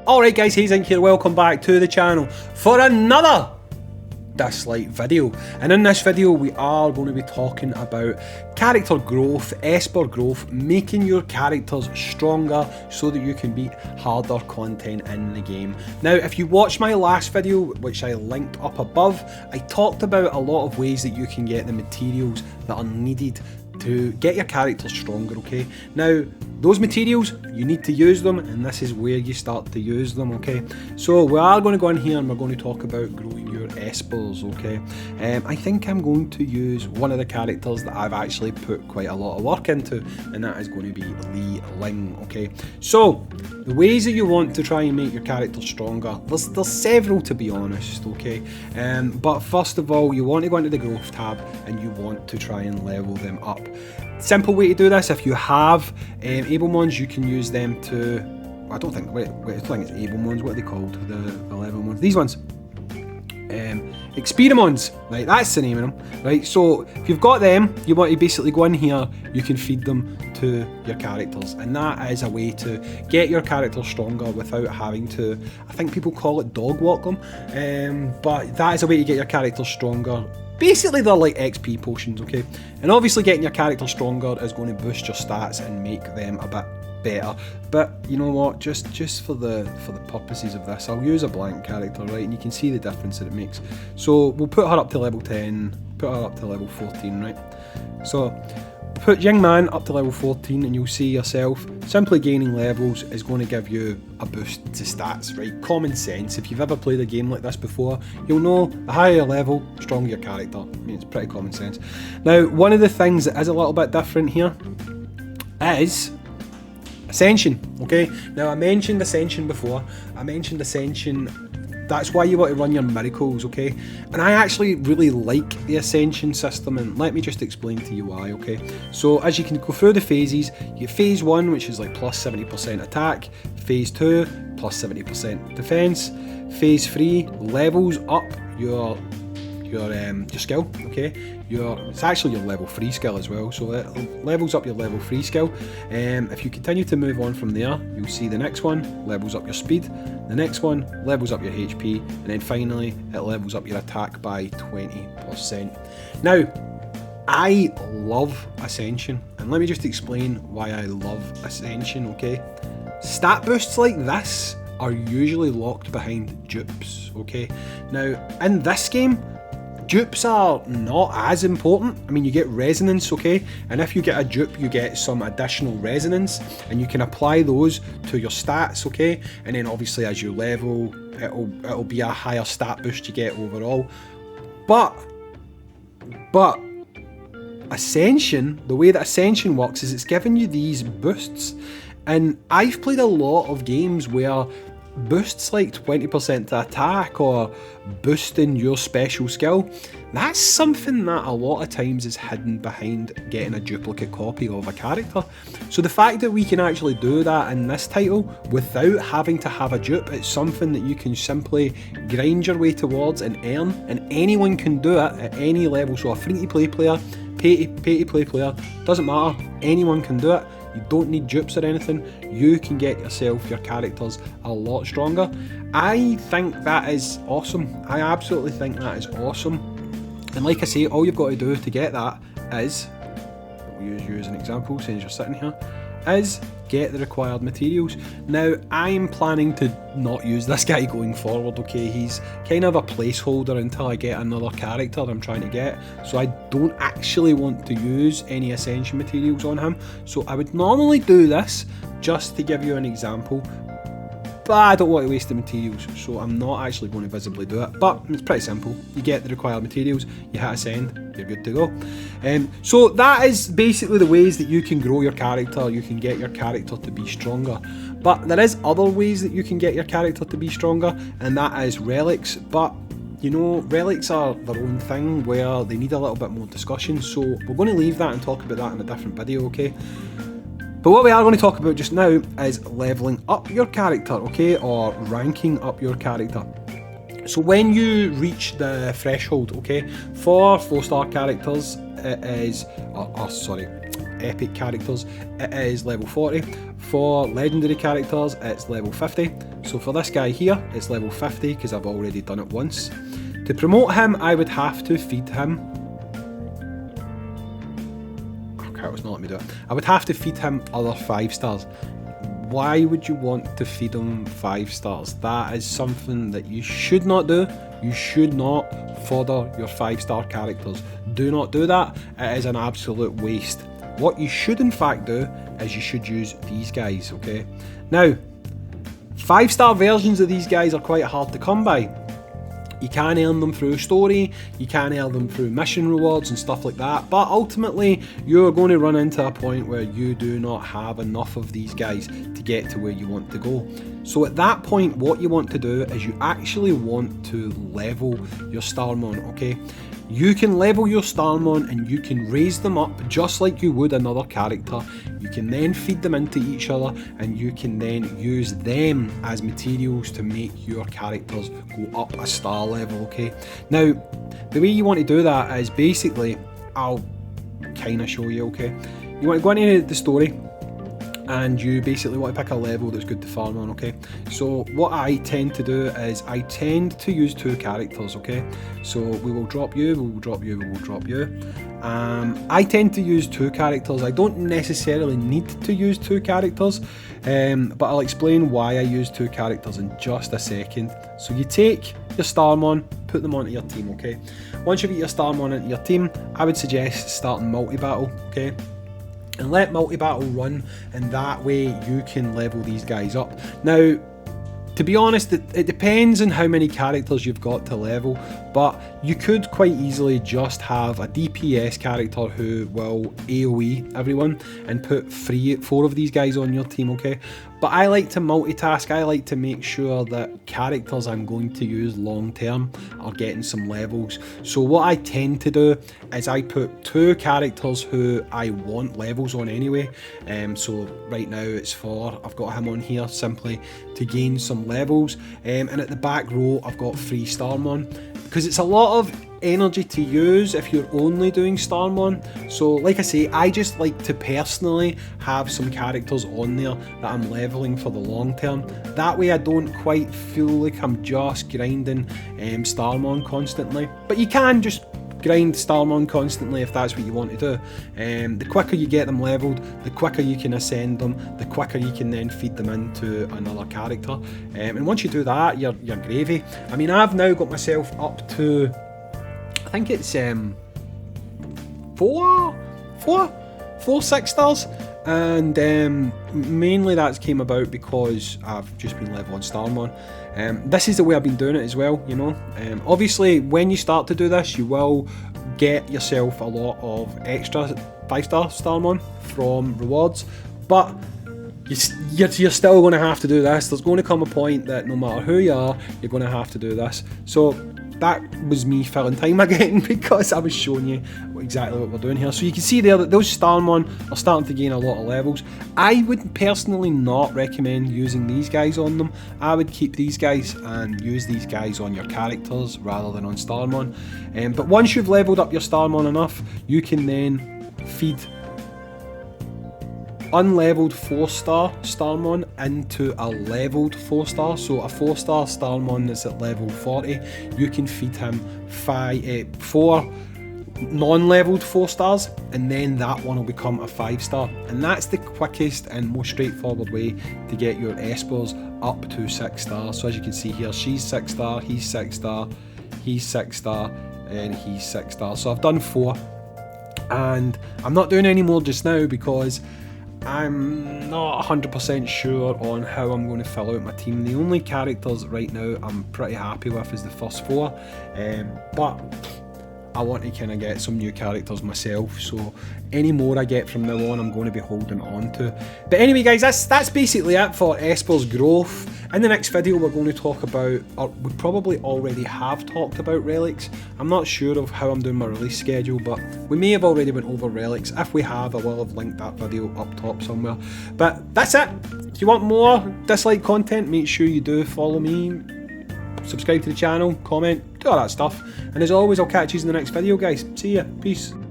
Alright guys, Dislyte here, welcome back to the channel for another Dislyte video. And in this video we are going to be talking about character growth, Esper growth, making your characters stronger so that you can beat harder content in the game. Now if you watched my last video, which I linked up above, I talked about a lot of ways that you can get the materials that are needed to get your character stronger, okay? Now, those materials, you need to use them, and this is where you start to use them, okay? So we are going to go in here and we're going to talk about growing your espers, okay? I think I'm going to use one of the characters that I've actually put quite a lot of work into, and that is going to be Li Ling, okay? So, the ways that you want to try and make your character stronger, there's several to be honest, okay? But first of all, you want to go into the growth tab and you want to try and level them up. Simple way to do this, if you have Ablemons, you can use them to, I don't think it's Ablemons, what are they called, the level ones, these ones, Experimons, right, that's the name of them, right? So if you've got them, you want to basically go in here, you can feed them to your characters, and that is a way to get your character stronger without having to, I think people call it dog walk them, but that is a way to get your character stronger. Basically they're like XP potions, okay? And obviously getting your character stronger is going to boost your stats and make them a bit better. But you know what, just for the purposes of this, I'll use a blank character, right? And you can see the difference that it makes. So we'll put her up to level 10, put her up to level 14, right? So put Young Man up to level 14 and you'll see yourself, simply gaining levels is going to give you a boost to stats, right? Common sense. If you've ever played a game like this before, you'll know the higher your level, stronger your character. I mean, it's pretty common sense. Now, one of the things that is a little bit different here is ascension, okay? Now, I mentioned ascension before. I mentioned ascension, that's why you want to run your miracles, okay? And I actually really like the ascension system, and let me just explain to you why, okay? So as you can go through the phases, you get phase 1, which is like plus 70% attack, phase 2, plus 70% defense, phase 3 levels up your skill, okay? It's actually your level 3 skill as well, so it levels up your level 3 skill. If you continue to move on from there, you'll see the next one levels up your speed, the next one levels up your HP, and then finally it levels up your attack by 20%. Now, I love Ascension, and let me just explain why I love Ascension, okay? Stat boosts like this are usually locked behind dupes, okay? Now, in this game, dupes are not as important. I mean, you get resonance, okay? And if you get a dupe, you get some additional resonance, and you can apply those to your stats, okay? And then obviously as you level, it'll be a higher stat boost you get overall. But Ascension, the way that Ascension works is it's giving you these boosts. And I've played a lot of games where boosts like 20% to attack or boosting your special skill, that's something that a lot of times is hidden behind getting a duplicate copy of a character. So the fact that we can actually do that in this title without having to have a dupe, it's something that you can simply grind your way towards and earn, and anyone can do it at any level. So a free-to-play player, pay-to-play player, doesn't matter, anyone can do it. You don't need dupes or anything. You can get yourself, your characters, a lot stronger. I think that is awesome. I absolutely think that is awesome. And like I say, all you've got to do to get that is, we'll use you as an example since you're sitting here, is get the required materials. Now, I'm planning to not use this guy going forward, okay? He's kind of a placeholder until I get another character I'm trying to get, so I don't actually want to use any ascension materials on him. So I would normally do this just to give you an example, but I don't want to waste the materials, so I'm not actually going to visibly do it. But it's pretty simple. You get the required materials, you hit ascend, you're good to go. So that is basically the ways that you can grow your character, you can get your character to be stronger. But there is other ways that you can get your character to be stronger, and that is relics. But you know, relics are their own thing where they need a little bit more discussion, so we're going to leave that and talk about that in a different video, okay? But what we are going to talk about just now is leveling up your character, okay, or ranking up your character. So when you reach the threshold, okay, for 4-star characters, it is, epic characters, it is level 40. For legendary characters, it's level 50. So for this guy here, it's level 50 because I've already done it once. To promote him, I would have to feed him. Okay, it's not letting me do it. I would have to feed him other 5 stars. Why would you want to feed him 5 stars? That is something that you should not do. You should not fodder your 5-star characters. Do not do that. It is an absolute waste. What you should in fact do is you should use these guys, okay? Now, 5-star versions of these guys are quite hard to come by. You can earn them through story, you can earn them through mission rewards and stuff like that, but ultimately you're going to run into a point where you do not have enough of these guys to get to where you want to go. So at that point, what you want to do is you actually want to level your Starmon, okay? You can level your Starmon and you can raise them up just like you would another character. You can then feed them into each other and you can then use them as materials to make your characters go up a star level, okay? Now, the way you want to do that is basically, I'll kind of show you, okay? You want to go into the story and you basically want to pick a level that's good to farm on, okay? So what I tend to do is I tend to use 2 characters, okay? So we will drop you, we will drop you, we will drop you. I tend to use 2 characters. I don't necessarily need to use 2 characters, but I'll explain why I use 2 characters in just a second. So you take your Starmon, put them onto your team, okay? Once you get your Starmon into your team, I would suggest starting multi-battle, okay? And let multi-battle run, and that way you can level these guys up. Now, to be honest, it depends on how many characters you've got to level, but you could quite easily just have a DPS character who will AoE everyone and put 4 of these guys on your team, okay? But I like to multitask. I like to make sure that characters I'm going to use long term are getting some levels. So what I tend to do is I put 2 characters who I want levels on anyway. So right now I've got him on here simply to gain some levels. And at the back row I've got 3 Starmon, because it's a lot of energy to use if you're only doing Starmon. So like I say, I just like to personally have some characters on there that I'm leveling for the long term. That way I don't quite feel like I'm just grinding Starmon constantly. But you can just grind Starmon constantly if that's what you want to do. The quicker you get them leveled, the quicker you can ascend them, the quicker you can then feed them into another character. And once you do that, you're gravy. I mean, I've now got myself up to, I think it's 4 6 stars, and mainly that's came about because I've just been leveling Starmon. This is the way I've been doing it as well, you know. Obviously when you start to do this, you will get yourself a lot of extra 5-star Starmon from rewards, but you're still going to have to do this. There's going to come a point that no matter who you are, you're going to have to do this. So that was me filling time again because I was showing you exactly what we're doing here. So you can see there that those Starmon are starting to gain a lot of levels. I would personally not recommend using these guys on them. I would keep these guys and use these guys on your characters rather than on Starmon. But once you've leveled up your Starmon enough, you can then feed unleveled 4-star Starmon into a leveled 4-star. So a 4-star Starmon that's at level 40, you can feed him 4 non-leveled 4-stars, and then that one will become a 5-star. And that's the quickest and most straightforward way to get your espers up to 6 stars. So as you can see here, she's 6-star, he's 6-star, he's 6-star, and he's 6-star. So I've done 4, and I'm not doing any more just now because I'm not 100% sure on how I'm going to fill out my team. The only characters right now I'm pretty happy with is the first 4, but I want to kind of get some new characters myself, so any more I get from now on I'm going to be holding on to. But anyway guys, that's basically it for Esper's growth. In the next video we're going to talk about, or we probably already have talked about relics. I'm not sure of how I'm doing my release schedule, but we may have already went over relics. If we have, I will have linked that video up top somewhere. But that's it. If you want more Dislyte content, make sure you do follow me, subscribe to the channel, comment, do all that stuff. And as always, I'll catch you in the next video guys. See ya, peace.